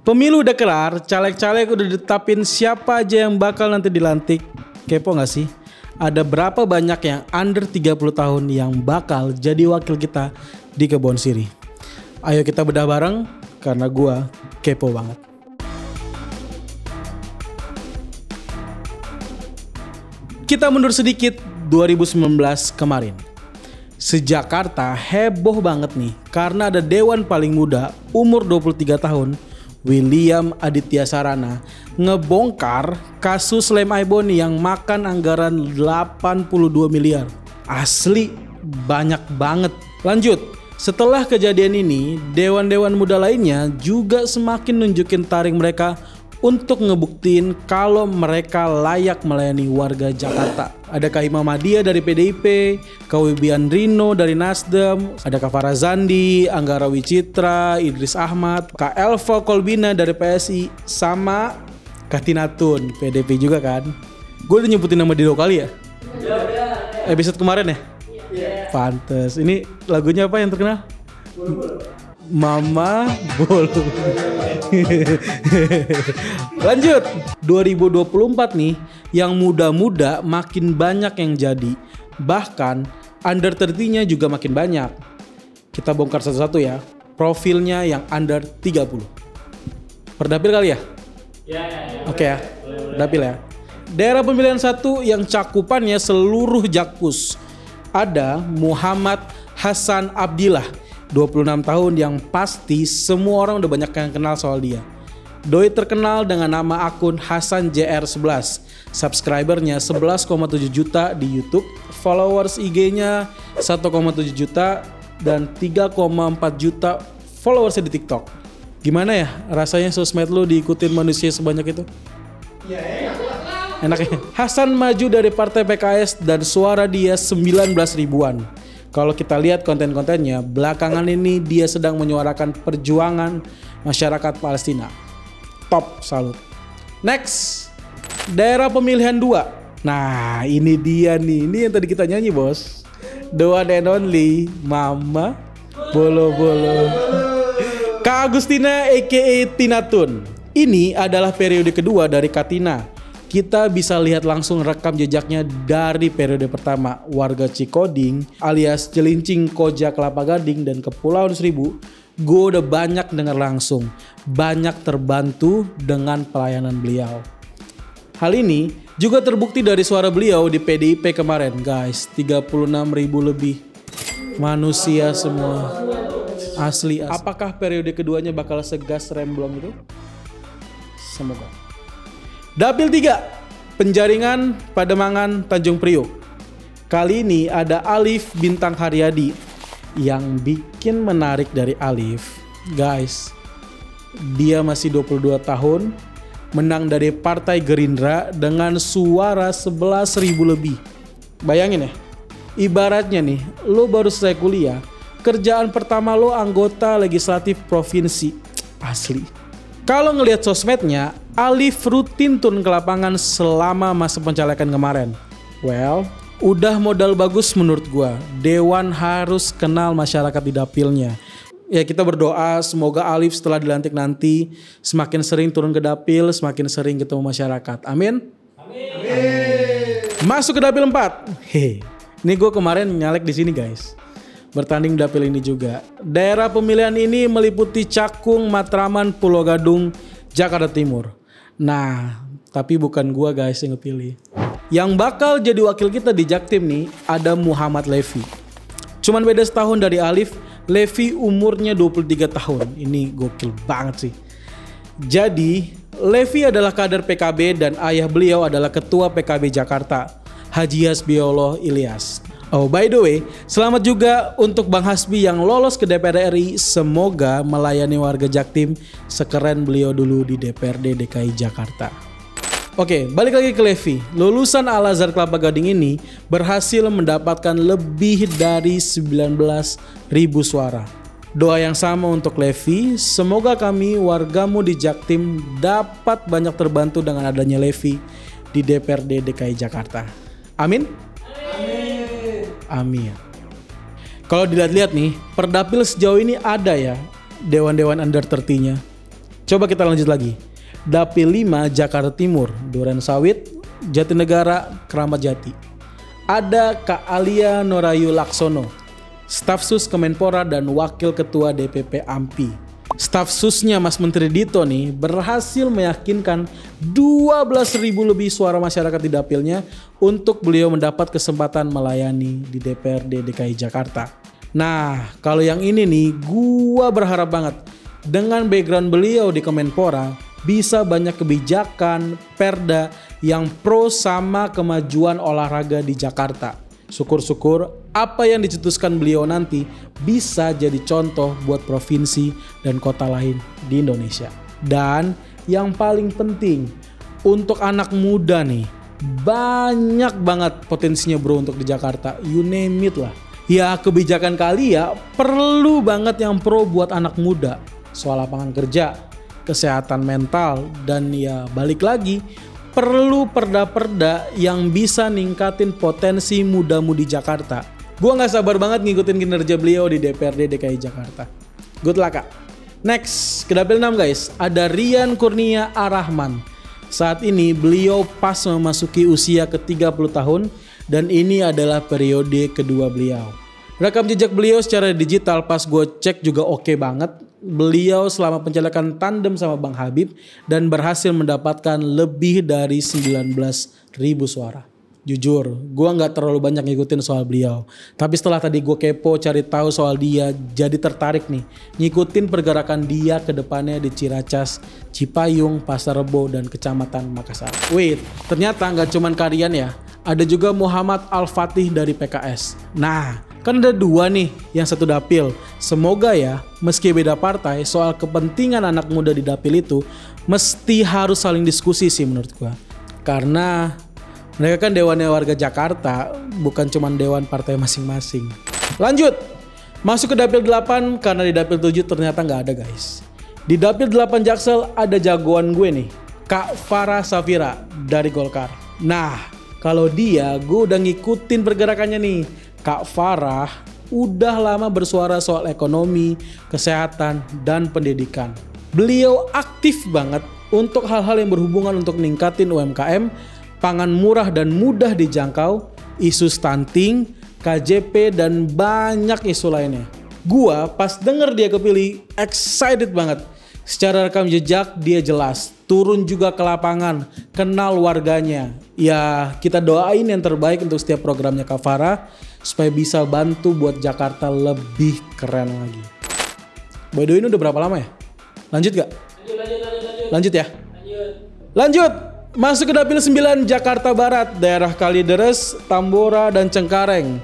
Pemilu udah kelar, caleg-caleg udah ditetapin siapa aja yang bakal nanti dilantik. Kepo gak sih? Ada berapa banyak yang under 30 tahun yang bakal jadi wakil kita di Kebon Siri? Ayo kita bedah bareng, karena gua kepo banget. Kita mundur sedikit 2019 kemarin. Sejakarta heboh banget nih karena ada dewan paling muda umur 23 tahun William Aditya Sarana ngebongkar kasus lem Aibon yang makan anggaran 82 miliar. Asli banyak banget. Lanjut, setelah kejadian ini dewan-dewan muda lainnya juga semakin nunjukin taring mereka untuk ngebuktiin kalau mereka layak melayani warga Jakarta. Ada Kak Imam Madia dari PDIP, Kak Wibian Rino dari Nasdem, ada Kak Farah Zandi, Anggara Wicitra, Idris Ahmad, Kak Elva Kolbina dari PSI, sama Kak Tinatun, PDP juga kan. Gue udah nyebutin nama dia 2 kali ya? Episode kemarin ya? Pantes. Ini lagunya apa yang terkenal? Mama Bolu. Lanjut, 2024 nih, yang muda-muda makin banyak yang jadi. Bahkan under 30-nya juga makin banyak. Kita bongkar satu-satu ya. Profilnya yang under 30. Perdapil kali ya? Ya. Oke ya, Perdapil ya. Daerah pemilihan 1 yang cakupannya seluruh Jakpus. Ada Muhammad Hasan Abdillah, 26 tahun yang pasti semua orang udah banyak yang kenal soal dia. Doi terkenal dengan nama akun Hasan JR11. Subscribernya 11,7 juta di YouTube, followers IG-nya 1,7 juta dan 3,4 juta followersnya di TikTok. Gimana ya rasanya sosmed lu diikutin manusia sebanyak itu? Ya enak ya. Hasan maju dari partai PKS dan suara dia 19 ribuan. Kalau kita lihat konten-kontennya, belakangan ini dia sedang menyuarakan perjuangan masyarakat Palestina. Top, salut. Next, daerah pemilihan 2. Nah, ini dia nih. Ini yang tadi kita nyanyi, bos. The one and only Mama Bolo-Bolo. Kak Agustina aka Tinatun. Ini adalah periode kedua dari Katina. Kita bisa lihat langsung rekam jejaknya dari periode pertama, warga Cikoding alias Celincing, Koja, Kelapa Gading, dan Kepulauan Seribu. Gue udah banyak dengar langsung, banyak terbantu dengan pelayanan beliau. Hal ini juga terbukti dari suara beliau di PDIP kemarin, guys. 36.000 lebih manusia semua. Asli. Apakah periode keduanya bakal segas Remblong itu? Semoga. Dapil 3, Penjaringan, Pademangan, Tanjung Priok. Kali ini ada Alif Bintang Haryadi. Yang bikin menarik dari Alif, guys, dia masih 22 tahun, menang dari Partai Gerindra dengan suara 11.000 lebih. Bayangin ya, ibaratnya nih, lo baru selesai kuliah, kerjaan pertama lo anggota legislatif provinsi. Asli. Kalau ngelihat sosmednya, Alif rutin turun ke lapangan selama masa pencalekan kemarin. Well, udah modal bagus menurut gua. Dewan harus kenal masyarakat di dapilnya. Ya kita berdoa semoga Alif setelah dilantik nanti semakin sering turun ke dapil, semakin sering ketemu masyarakat. Amin. Masuk ke dapil 4. Ini gua kemarin nyalek di sini, guys. Bertanding dapil ini juga. Daerah pemilihan ini meliputi Cakung, Matraman, Pulau Gadung, Jakarta Timur. Nah, tapi bukan gua, guys, yang ngepilih. Yang bakal jadi wakil kita di Jaktim nih ada Muhammad Levi. Cuman beda setahun dari Alif. Levi umurnya 23 tahun. Ini gokil banget sih. Jadi Levi adalah kader PKB dan ayah beliau adalah ketua PKB Jakarta, Haji Hasbiollah Ilyas. Oh, by the way, selamat juga untuk Bang Hasbi yang lolos ke DPR RI. Semoga melayani warga Jaktim sekeren beliau dulu di DPRD DKI Jakarta. Oke, balik lagi ke Levi. Lulusan Al-Azhar Kelapa Gading ini berhasil mendapatkan lebih dari 19.000 suara. Doa yang sama untuk Levi, semoga kami wargamu di Jaktim dapat banyak terbantu dengan adanya Levi di DPRD DKI Jakarta. Amin. Amin. Kalau dilihat-lihat nih, Perdapil sejauh ini ada ya dewan-dewan under 30-nya. Coba kita lanjut lagi. Dapil 5 Jakarta Timur, Durensawit, Jatinegara, Keramat Jati. Ada Kak Alia Norayu Laksono, Staf Sus Kemenpora dan Wakil Ketua DPP AMPI. Staf Susnya Mas Menteri Dito nih berhasil meyakinkan 12.000 lebih suara masyarakat di dapilnya untuk beliau mendapat kesempatan melayani di DPRD DKI Jakarta. Nah, kalau yang ini nih gua berharap banget dengan background beliau di Kemenpora bisa banyak kebijakan perda yang pro sama kemajuan olahraga di Jakarta. Syukur-syukur apa yang dicetuskan beliau nanti bisa jadi contoh buat provinsi dan kota lain di Indonesia. Dan yang paling penting untuk anak muda nih, banyak banget potensinya bro untuk di Jakarta, you name it lah. Ya kebijakan kali ya perlu banget yang pro buat anak muda. Soal lapangan kerja, kesehatan mental, dan ya balik lagi perlu perda-perda yang bisa ningkatin potensi muda-mudi Jakarta. Gua gak sabar banget ngikutin kinerja beliau di DPRD DKI Jakarta. Good luck Kak. Next, ke dapil 6 guys, ada Rian Kurnia Arahman. Saat ini beliau pas memasuki usia ke-30 tahun dan ini adalah periode kedua beliau. Rekam jejak beliau secara digital pas gue cek juga oke banget. Beliau selama pencalekan tandem sama Bang Habib dan berhasil mendapatkan lebih dari 19.000 suara. Jujur, gue gak terlalu banyak ngikutin soal beliau. Tapi setelah tadi gue kepo cari tahu soal dia, jadi tertarik nih ngikutin pergerakan dia ke depannya di Ciracas, Cipayung, Pasar Rebo, dan Kecamatan Makassar. Wait, ternyata gak cuman Karian ya, ada juga Muhammad Al-Fatih dari PKS. Nah, kan ada dua nih yang satu dapil. Semoga ya meski beda partai soal kepentingan anak muda di dapil itu mesti harus saling diskusi sih menurut gua. Karena mereka kan dewannya warga Jakarta, bukan cuma dewan partai masing-masing. Lanjut, masuk ke dapil 8 karena di dapil 7 ternyata nggak ada guys. Di dapil 8 Jaksel ada jagoan gue nih, Kak Farah Safira dari Golkar. Nah, kalau dia gue udah ngikutin pergerakannya nih. Kak Farah udah lama bersuara soal ekonomi, kesehatan, dan pendidikan. Beliau aktif banget untuk hal-hal yang berhubungan untuk ningkatin UMKM, pangan murah dan mudah dijangkau, isu stunting, KJP, dan banyak isu lainnya. Gua pas denger dia kepilih excited banget. Secara rekam jejak dia jelas, turun juga ke lapangan, kenal warganya. Ya kita doain yang terbaik untuk setiap programnya Kak Farah supaya bisa bantu buat Jakarta lebih keren lagi. By the way ini udah berapa lama ya? Lanjut gak? Lanjut ya? Lanjut! Masuk ke dapil 9 Jakarta Barat, daerah Kalideres, Tambora, dan Cengkareng.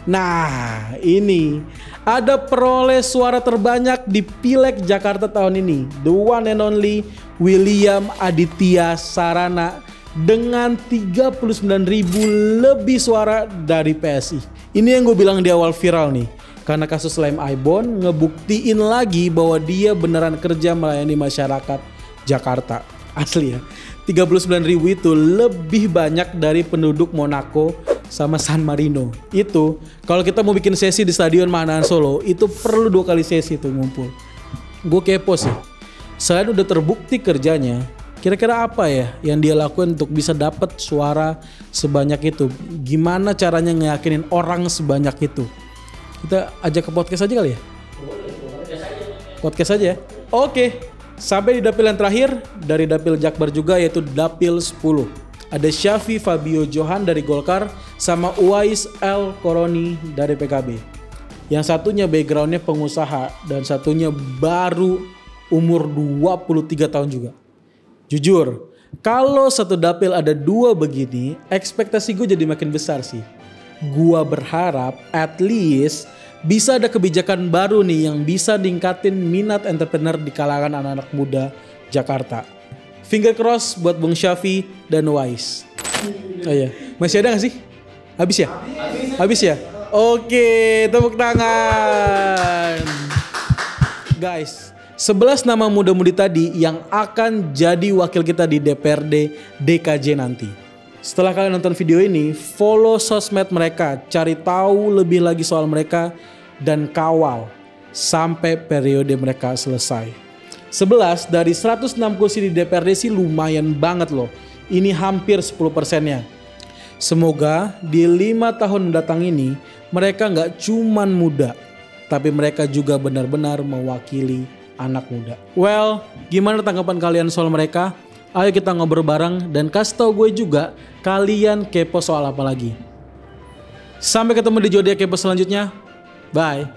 Nah ini ada peroleh suara terbanyak di Pileg Jakarta tahun ini. The one and only William Aditya Sarana dengan 39.000 lebih suara dari PSI. Ini yang gue bilang di awal viral nih. Karena kasus Lem Aibon ngebuktiin lagi bahwa dia beneran kerja melayani masyarakat Jakarta. Asli ya. 39.000 itu lebih banyak dari penduduk Monaco sama San Marino. Itu kalau kita mau bikin sesi di Stadion Manahan Solo itu perlu 2 kali sesi tuh ngumpul. Gue kepo sih. Selain udah terbukti kerjanya, kira-kira apa ya yang dia lakukan untuk bisa dapat suara sebanyak itu? Gimana caranya ngeyakinin orang sebanyak itu? Kita ajak ke podcast aja kali ya? Podcast aja ya? Oke. Sampai di dapil yang terakhir dari dapil Jakbar juga yaitu dapil 10. Ada Syafi Fabio Johan dari Golkar sama Uwais El Koroni dari PKB. Yang satunya backgroundnya pengusaha dan satunya baru umur 23 tahun juga. Jujur, kalau satu dapil ada 2 begini, ekspektasi gue jadi makin besar sih. Gua berharap at least bisa ada kebijakan baru nih yang bisa ningkatin minat entrepreneur di kalangan anak-anak muda Jakarta. Finger cross buat Bung Syafi dan Wais. Oh iya, masih ada gak sih? Habis ya? Habis ya? Oke, tepuk tangan. Guys, 11 nama muda-mudi tadi yang akan jadi wakil kita di DPRD DKJ nanti. Setelah kalian nonton video ini, follow sosmed mereka, cari tahu lebih lagi soal mereka, dan kawal sampai periode mereka selesai. 11 dari 106 kursi di DPRD sih lumayan banget loh. Ini hampir 10%-nya. Semoga di 5 tahun mendatang ini mereka nggak cuman muda, tapi mereka juga benar-benar mewakili anak muda. Well, gimana tanggapan kalian soal mereka? Ayo kita ngobrol bareng dan kasih tau gue juga kalian kepo soal apa lagi. Sampai ketemu di Zodiak Kepo selanjutnya. Bye.